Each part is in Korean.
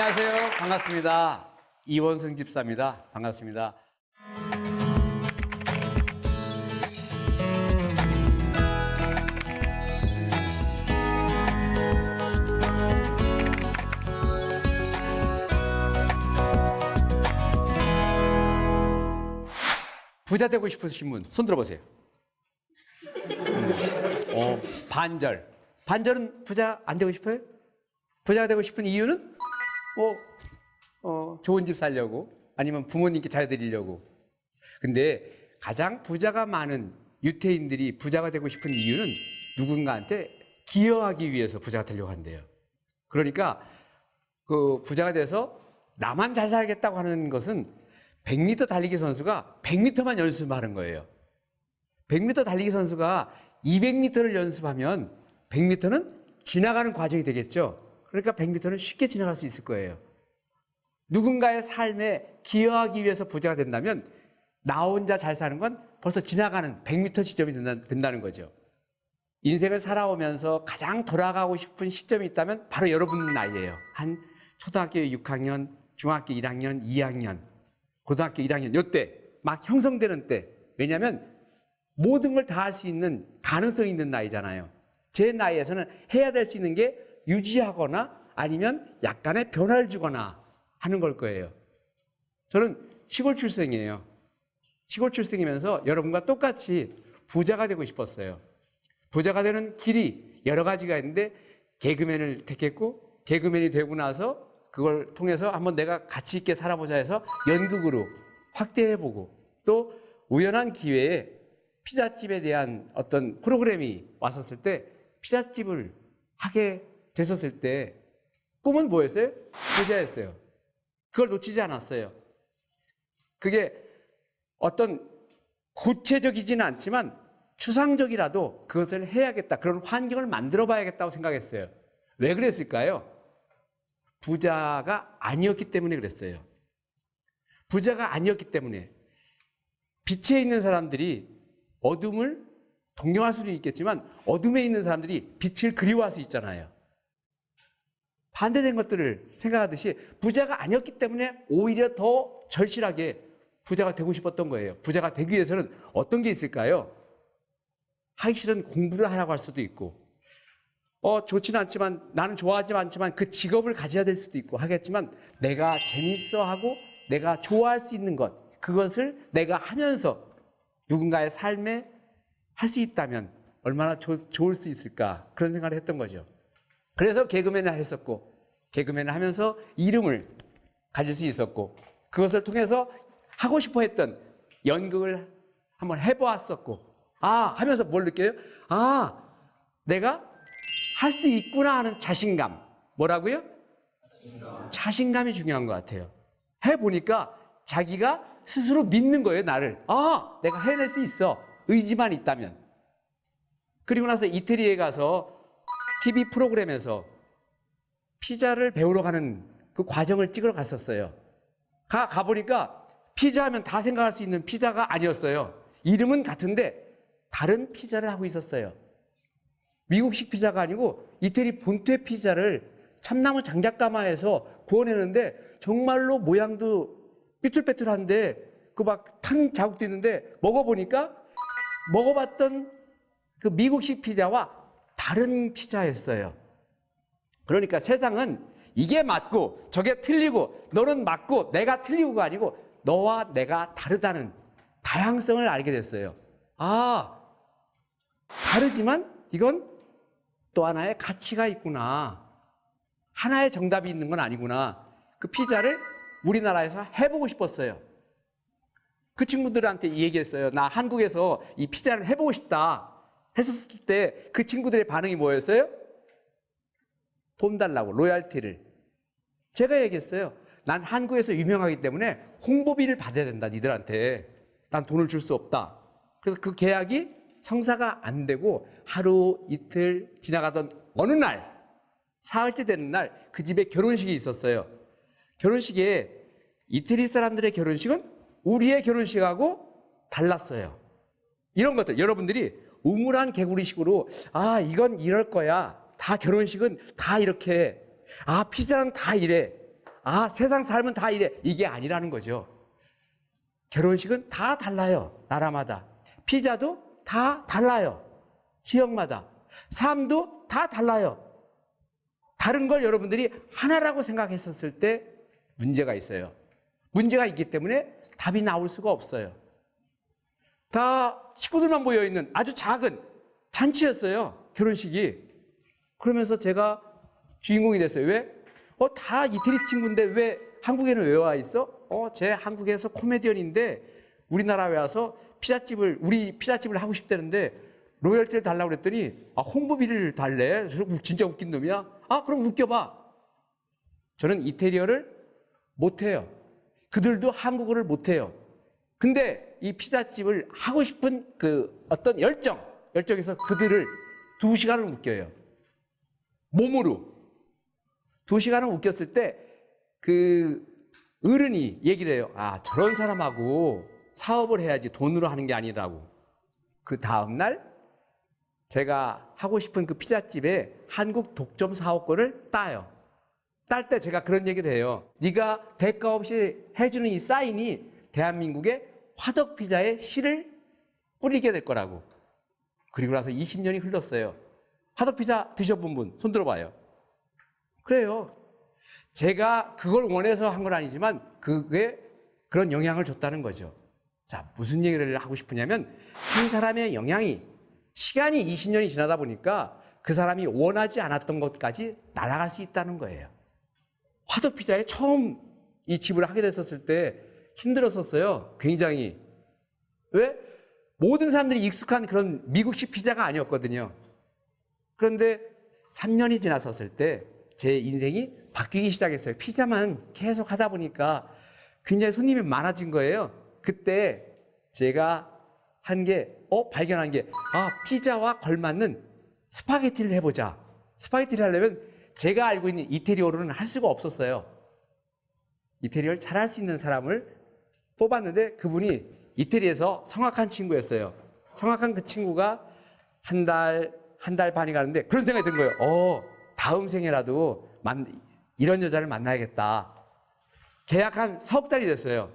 안녕하세요. 반갑습니다. 이원승 집사입니다. 반갑습니다. 부자 되고 싶으신 분, 손 들어보세요. 반절. 반절은 부자 안 되고 싶어요? 부자가 되고 싶은 이유는 좋은 집 살려고, 아니면 부모님께 잘 드리려고. 근데 가장 부자가 많은 유태인들이 부자가 되고 싶은 이유는 누군가한테 기여하기 위해서 부자가 되려고 한대요. 그러니까 그 부자가 돼서 나만 잘 살겠다고 하는 것은 100m 달리기 선수가 100m만 연습하는 거예요. 100m 달리기 선수가 200m를 연습하면 100m는 지나가는 과정이 되겠죠. 그러니까 100m는 쉽게 지나갈 수 있을 거예요. 누군가의 삶에 기여하기 위해서 부자가 된다면 나 혼자 잘 사는 건 벌써 지나가는 100m 지점이 된다는 거죠. 인생을 살아오면서 가장 돌아가고 싶은 시점이 있다면 바로 여러분 나이예요. 한 초등학교 6학년, 중학교 1학년, 2학년, 고등학교 1학년, 이때 막 형성되는 때. 왜냐하면 모든 걸 다 할 수 있는 가능성이 있는 나이잖아요. 제 나이에서는 해야 될 수 있는 게 유지하거나 아니면 약간의 변화를 주거나 하는 걸 거예요. 저는 시골 출생이에요. 시골 출생이면서 여러분과 똑같이 부자가 되고 싶었어요. 부자가 되는 길이 여러 가지가 있는데 개그맨을 택했고, 개그맨이 되고 나서 그걸 통해서 한번 내가 가치 있게 살아보자 해서 연극으로 확대해보고, 또 우연한 기회에 피자집에 대한 어떤 프로그램이 왔었을 때 피자집을 하게 됐었을 때 꿈은 뭐였어요? 부자였어요. 그걸 놓치지 않았어요. 그게 어떤 구체적이지는 않지만 추상적이라도 그것을 해야겠다, 그런 환경을 만들어 봐야겠다고 생각했어요. 왜 그랬을까요? 부자가 아니었기 때문에 그랬어요. 부자가 아니었기 때문에. 빛에 있는 사람들이 어둠을 동경할 수는 있겠지만 어둠에 있는 사람들이 빛을 그리워할 수 있잖아요. 반대된 것들을 생각하듯이 부자가 아니었기 때문에 오히려 더 절실하게 부자가 되고 싶었던 거예요. 부자가 되기 위해서는 어떤 게 있을까요? 하기 싫은 공부를 하라고 할 수도 있고, 좋지는 않지만, 나는 좋아하지 않지만 그 직업을 가져야 될 수도 있고 하겠지만, 내가 재밌어하고 내가 좋아할 수 있는 것, 그것을 내가 하면서 누군가의 삶에 할 수 있다면 얼마나 좋을 수 있을까, 그런 생각을 했던 거죠. 그래서 개그맨을 했었고, 개그맨을 하면서 이름을 가질 수 있었고, 그것을 통해서 하고 싶어 했던 연극을 한번 해보았었고, 하면서 뭘 느껴요? 내가 할 수 있구나 하는 자신감. 뭐라고요? 자신감이 중요한 것 같아요. 해보니까 자기가 스스로 믿는 거예요, 나를. 내가 해낼 수 있어. 의지만 있다면. 그리고 나서 이태리에 가서 TV 프로그램에서 피자를 배우러 가는 그 과정을 찍으러 갔었어요. 가보니까 피자 하면 다 생각할 수 있는 피자가 아니었어요. 이름은 같은데 다른 피자를 하고 있었어요. 미국식 피자가 아니고 이태리 본토의 피자를 참나무 장작가마에서 구워내는데 정말로 모양도 삐뚤빼뚤한데 그 막 탄 자국도 있는데 먹어보니까 먹어봤던 그 미국식 피자와 다른 피자였어요. 그러니까 세상은 이게 맞고 저게 틀리고 너는 맞고 내가 틀리고가 아니고 너와 내가 다르다는 다양성을 알게 됐어요. 다르지만 이건 또 하나의 가치가 있구나. 하나의 정답이 있는 건 아니구나. 그 피자를 우리나라에서 해보고 싶었어요. 그 친구들한테 얘기했어요. 나 한국에서 이 피자를 해보고 싶다 했었을 때 그 친구들의 반응이 뭐였어요? 돈 달라고, 로얄티를. 제가 얘기했어요. 난 한국에서 유명하기 때문에 홍보비를 받아야 된다, 니들한테. 난 돈을 줄 수 없다. 그래서 그 계약이 성사가 안 되고 하루 이틀 지나가던 어느 날, 사흘째 되는 날 그 집에 결혼식이 있었어요. 결혼식에 이태리 사람들의 결혼식은 우리의 결혼식하고 달랐어요. 이런 것들 여러분들이 우물한 개구리식으로 이건 이럴 거야. 다 결혼식은 다 이렇게. 피자는 다 이래. 아, 세상 삶은 다 이래. 이게 아니라는 거죠. 결혼식은 다 달라요. 나라마다. 피자도 다 달라요. 지역마다. 삶도 다 달라요. 다른 걸 여러분들이 하나라고 생각했었을 때 문제가 있어요. 문제가 있기 때문에 답이 나올 수가 없어요. 다 식구들만 모여있는 아주 작은 잔치였어요. 결혼식이. 그러면서 제가 주인공이 됐어요. 왜? 다 이태리 친구인데 왜 한국에는 왜 와 있어? 쟤 한국에서 코미디언인데 우리나라에 와서 우리 피자집을 하고 싶다는데 로열티를 달라고 그랬더니 홍보비를 달래? 진짜 웃긴 놈이야? 그럼 웃겨봐. 저는 이태리어를 못해요. 그들도 한국어를 못해요. 근데 이 피자집을 하고 싶은 그 어떤 열정에서 그들을 2시간을 웃겨요. 몸으로. 2시간을 웃겼을 때 그 어른이 얘기를 해요. 저런 사람하고 사업을 해야지 돈으로 하는 게 아니라고. 그 다음날 제가 하고 싶은 그 피자집에 한국 독점 사업권을 따요. 딸 때 제가 그런 얘기를 해요. 네가 대가 없이 해주는 이 사인이 대한민국의 화덕피자의 씨를 뿌리게 될 거라고. 그리고 나서 20년이 흘렀어요. 화덕피자 드셔본 분 손 들어봐요. 그래요. 제가 그걸 원해서 한 건 아니지만 그게 그런 영향을 줬다는 거죠. 자, 무슨 얘기를 하고 싶으냐면 한 사람의 영향이 시간이 20년이 지나다 보니까 그 사람이 원하지 않았던 것까지 날아갈 수 있다는 거예요. 화덕피자에 처음 이 집을 하게 됐었을 때 힘들었었어요. 굉장히. 왜? 모든 사람들이 익숙한 그런 미국식 피자가 아니었거든요. 그런데 3년이 지났었을 때 제 인생이 바뀌기 시작했어요. 피자만 계속 하다 보니까 굉장히 손님이 많아진 거예요. 그때 제가 발견한 게, 피자와 걸맞는 스파게티를 해보자. 스파게티를 하려면 제가 알고 있는 이태리어로는 할 수가 없었어요. 이태리어를 잘할 수 있는 사람을 뽑았는데 그분이 이태리에서 성악한 친구였어요. 성악한 그 친구가 한 달 반이 가는데 그런 생각이 든 거예요. 다음 생에라도 이런 여자를 만나야겠다. 계약한 석 달이 됐어요.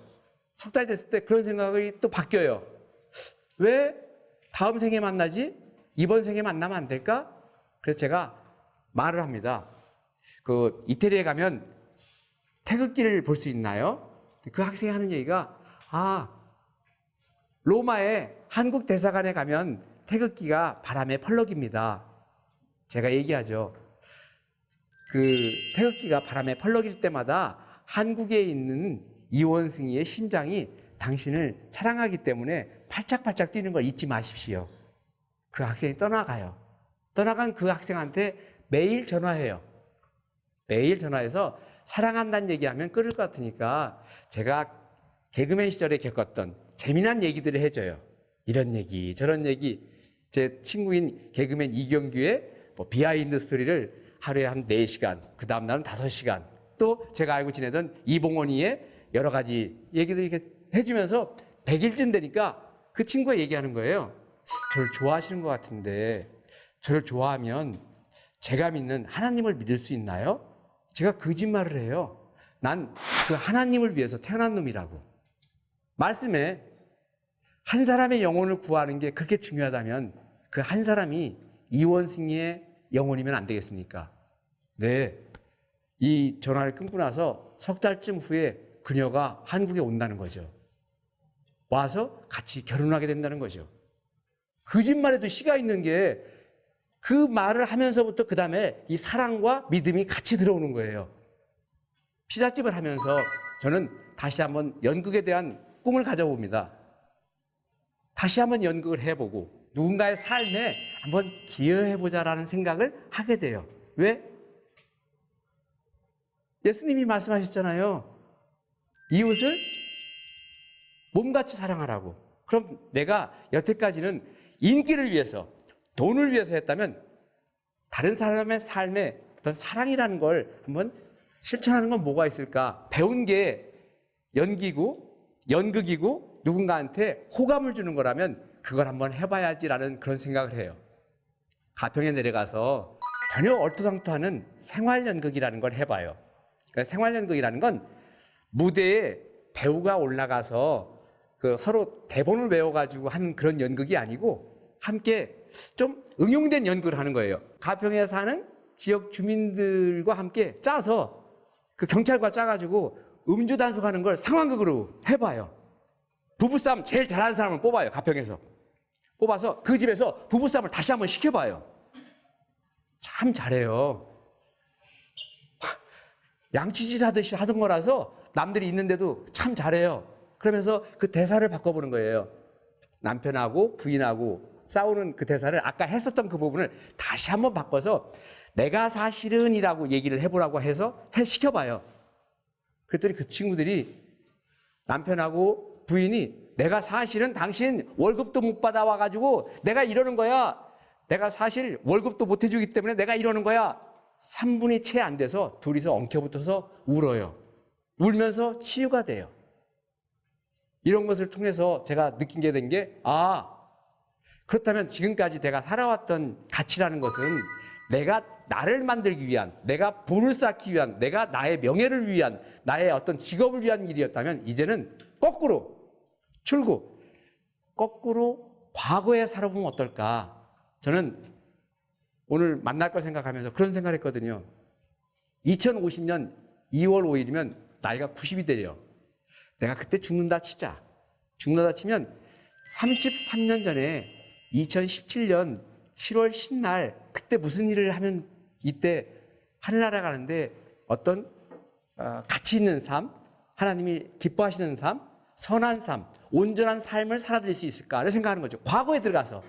석 달 됐을 때 그런 생각이 또 바뀌어요. 왜 다음 생에 만나지? 이번 생에 만나면 안 될까? 그래서 제가 말을 합니다. 그 이태리에 가면 태극기를 볼 수 있나요? 그 학생이 하는 얘기가 로마에 한국 대사관에 가면 태극기가 바람에 펄럭입니다. 제가 얘기하죠. 그 태극기가 바람에 펄럭일 때마다 한국에 있는 이원승이의 심장이 당신을 사랑하기 때문에 팔짝팔짝 뛰는 걸 잊지 마십시오. 그 학생이 떠나가요. 떠나간 그 학생한테 매일 전화해요. 매일 전화해서 사랑한다는 얘기하면 끊을 것 같으니까 제가 개그맨 시절에 겪었던 재미난 얘기들을 해줘요. 이런 얘기, 저런 얘기. 제 친구인 개그맨 이경규의 비하인드 스토리를 하루에 한 4시간, 그 다음 날은 5시간. 또 제가 알고 지내던 이봉원이의 여러 가지 얘기들 이렇게 해주면서 100일쯤 되니까 그 친구가 얘기하는 거예요. 저를 좋아하시는 것 같은데 저를 좋아하면 제가 믿는 하나님을 믿을 수 있나요? 제가 거짓말을 해요. 난 그 하나님을 위해서 태어난 놈이라고. 말씀에 한 사람의 영혼을 구하는 게 그렇게 중요하다면 그 한 사람이 이원승의 영혼이면 안 되겠습니까? 네. 이 전화를 끊고 나서 석 달쯤 후에 그녀가 한국에 온다는 거죠. 와서 같이 결혼하게 된다는 거죠. 거짓말에도 씨가 있는 게 그 말을 하면서부터 그 다음에 이 사랑과 믿음이 같이 들어오는 거예요. 피자집을 하면서 저는 다시 한번 연극에 대한 꿈을 가져봅니다. 다시 한번 연극을 해보고 누군가의 삶에 한번 기여해보자라는 생각을 하게 돼요. 왜? 예수님이 말씀하셨잖아요. 이웃을 몸같이 사랑하라고. 그럼 내가 여태까지는 인기를 위해서, 돈을 위해서 했다면 다른 사람의 삶에 어떤 사랑이라는 걸 한번 실천하는 건 뭐가 있을까? 배운 게 연극이고 누군가한테 호감을 주는 거라면 그걸 한번 해봐야지라는 그런 생각을 해요. 가평에 내려가서 전혀 얼토당토하는 생활연극이라는 걸 해봐요. 그러니까 생활연극이라는 건 무대에 배우가 올라가서 그 서로 대본을 외워가지고 하는 그런 연극이 아니고 함께 좀 응용된 연극을 하는 거예요. 가평에 사는 지역 주민들과 함께 짜서 그 경찰과 짜가지고 음주 단속하는 걸 상황극으로 해봐요. 부부싸움 제일 잘하는 사람을 뽑아요. 가평에서 뽑아서 그 집에서 부부싸움을 다시 한번 시켜봐요. 참 잘해요. 양치질 하듯이 하던 거라서 남들이 있는데도 참 잘해요. 그러면서 그 대사를 바꿔보는 거예요. 남편하고 부인하고 싸우는 그 대사를 아까 했었던 그 부분을 다시 한번 바꿔서 내가 사실은이라고 얘기를 해보라고 해서 시켜봐요. 그랬더니 그 친구들이 남편하고 부인이 내가 사실은 당신 월급도 못 받아와가지고 내가 이러는 거야. 내가 사실 월급도 못 해주기 때문에 내가 이러는 거야. 3분이 채 안 돼서 둘이서 엉켜붙어서 울어요. 울면서 치유가 돼요. 이런 것을 통해서 제가 느낀 게 된 게, 그렇다면 지금까지 내가 살아왔던 가치라는 것은 내가 나를 만들기 위한, 내가 부를 쌓기 위한, 내가 나의 명예를 위한, 나의 어떤 직업을 위한 일이었다면 이제는 거꾸로 거꾸로 과거에 살아보면 어떨까. 저는 오늘 만날 걸 생각하면서 그런 생각을 했거든요. 2050년 2월 5일이면 나이가 90이 되려. 내가 그때 죽는다 치자. 죽는다 치면 33년 전에 2017년 7월 10날 그때 무슨 일을 하면 이때 하늘나라 가는데 어떤 가치 있는 삶, 하나님이 기뻐하시는 삶, 선한 삶, 온전한 삶을 살아드릴 수 있을까를 생각하는 거죠. 과거에 들어가서.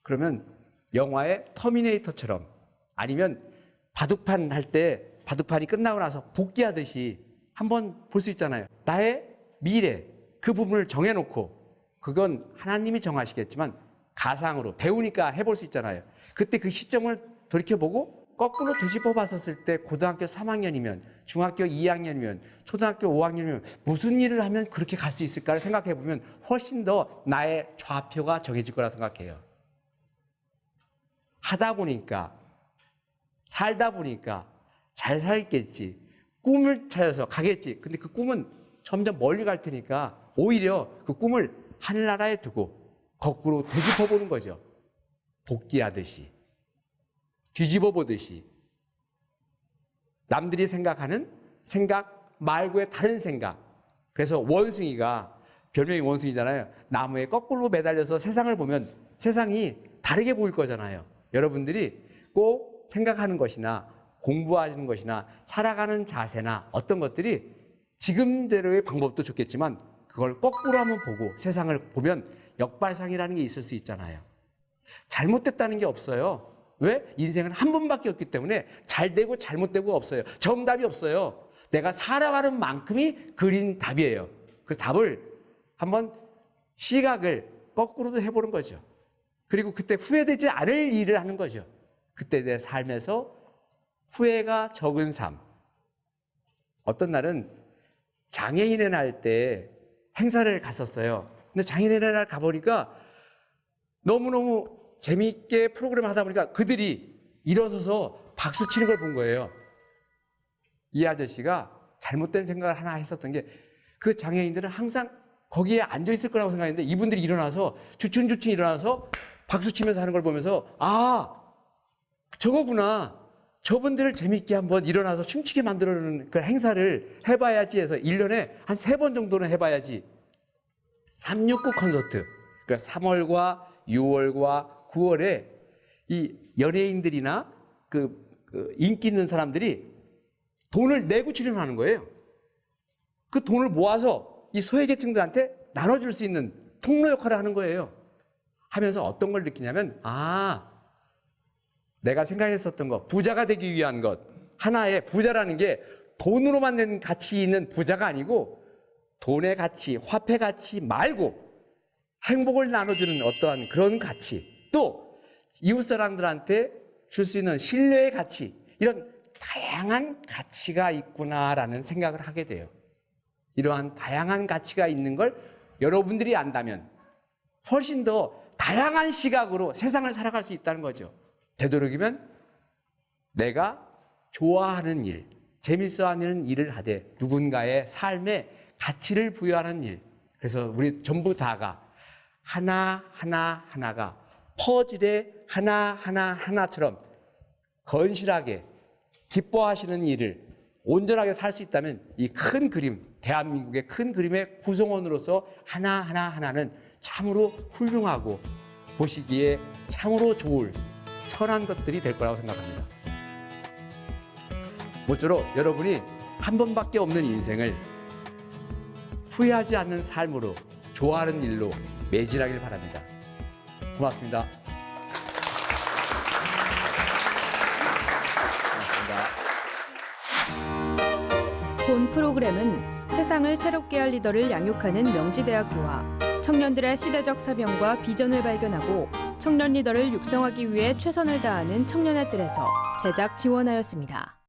그러면 영화의 터미네이터처럼 아니면 바둑판 할 때 바둑판이 끝나고 나서 복귀하듯이 한번 볼 수 있잖아요. 나의 미래 그 부분을 정해놓고 그건 하나님이 정하시겠지만 가상으로 배우니까 해볼 수 있잖아요. 그때 그 시점을 돌이켜보고 거꾸로 되짚어 봤었을 때 고등학교 3학년이면 중학교 2학년이면 초등학교 5학년이면 무슨 일을 하면 그렇게 갈 수 있을까를 생각해 보면 훨씬 더 나의 좌표가 정해질 거라 생각해요. 하다 보니까 살다 보니까 잘 살겠지. 꿈을 찾아서 가겠지. 근데 그 꿈은 점점 멀리 갈 테니까 오히려 그 꿈을 하늘나라에 두고 거꾸로 되짚어 보는 거죠. 복귀하듯이. 뒤집어 보듯이. 남들이 생각하는 생각 말고의 다른 생각. 그래서 원숭이가 별명이 원숭이잖아요. 나무에 거꾸로 매달려서 세상을 보면 세상이 다르게 보일 거잖아요. 여러분들이 꼭 생각하는 것이나 공부하는 것이나 살아가는 자세나 어떤 것들이 지금대로의 방법도 좋겠지만 그걸 거꾸로 한번 보고 세상을 보면 역발상이라는 게 있을 수 있잖아요. 잘못됐다는 게 없어요. 왜? 인생은 한 번밖에 없기 때문에 잘되고 잘못되고 없어요. 정답이 없어요. 내가 살아가는 만큼이 그린 답이에요. 그 답을 한번 시각을 거꾸로도 해보는 거죠. 그리고 그때 후회되지 않을 일을 하는 거죠. 그때 내 삶에서 후회가 적은 삶. 어떤 날은 장애인의 날 때 행사를 갔었어요. 근데 장애인의 날 가보니까 너무너무 재미있게 프로그램을 하다 보니까 그들이 일어서서 박수 치는 걸 본 거예요. 이 아저씨가 잘못된 생각을 하나 했었던 게 그 장애인들은 항상 거기에 앉아 있을 거라고 생각했는데 이분들이 일어나서 주춤주춤 일어나서 박수 치면서 하는 걸 보면서 저거구나. 저분들을 재미있게 한번 일어나서 춤추게 만들어주는 그 행사를 해봐야지 해서 1년에 한 3번 정도는 해봐야지. 369 콘서트. 그러니까 3월과 6월과 9월에 이 연예인들이나 그 인기 있는 사람들이 돈을 내고 출연하는 거예요. 그 돈을 모아서 이 소외계층들한테 나눠줄 수 있는 통로 역할을 하는 거예요. 하면서 어떤 걸 느끼냐면 내가 생각했었던 것, 부자가 되기 위한 것, 하나의 부자라는 게 돈으로만 낸 가치 있는 부자가 아니고 돈의 가치, 화폐 가치 말고 행복을 나눠주는 어떠한 그런 가치, 또 이웃 사람들한테 줄 수 있는 신뢰의 가치, 이런 다양한 가치가 있구나라는 생각을 하게 돼요. 이러한 다양한 가치가 있는 걸 여러분들이 안다면 훨씬 더 다양한 시각으로 세상을 살아갈 수 있다는 거죠. 되도록이면 내가 좋아하는 일, 재밌어하는 일을 하되 누군가의 삶에 가치를 부여하는 일. 그래서 우리 전부 다가 하나가 퍼즐의 하나처럼 건실하게 기뻐하시는 일을 온전하게 살 수 있다면 이 큰 그림, 대한민국의 큰 그림의 구성원으로서 하나는 참으로 훌륭하고 보시기에 참으로 좋을 선한 것들이 될 거라고 생각합니다. 모쪼록 여러분이 한 번밖에 없는 인생을 후회하지 않는 삶으로 좋아하는 일로 매진하길 바랍니다. 고맙습니다. 본 프로그램은 세상을 새롭게 할 리더를 양육하는 명지대학교와 청년들의 시대적 사명과 비전을 발견하고 청년 리더를 육성하기 위해 최선을 다하는 청년의 뜰에서 제작 지원하였습니다.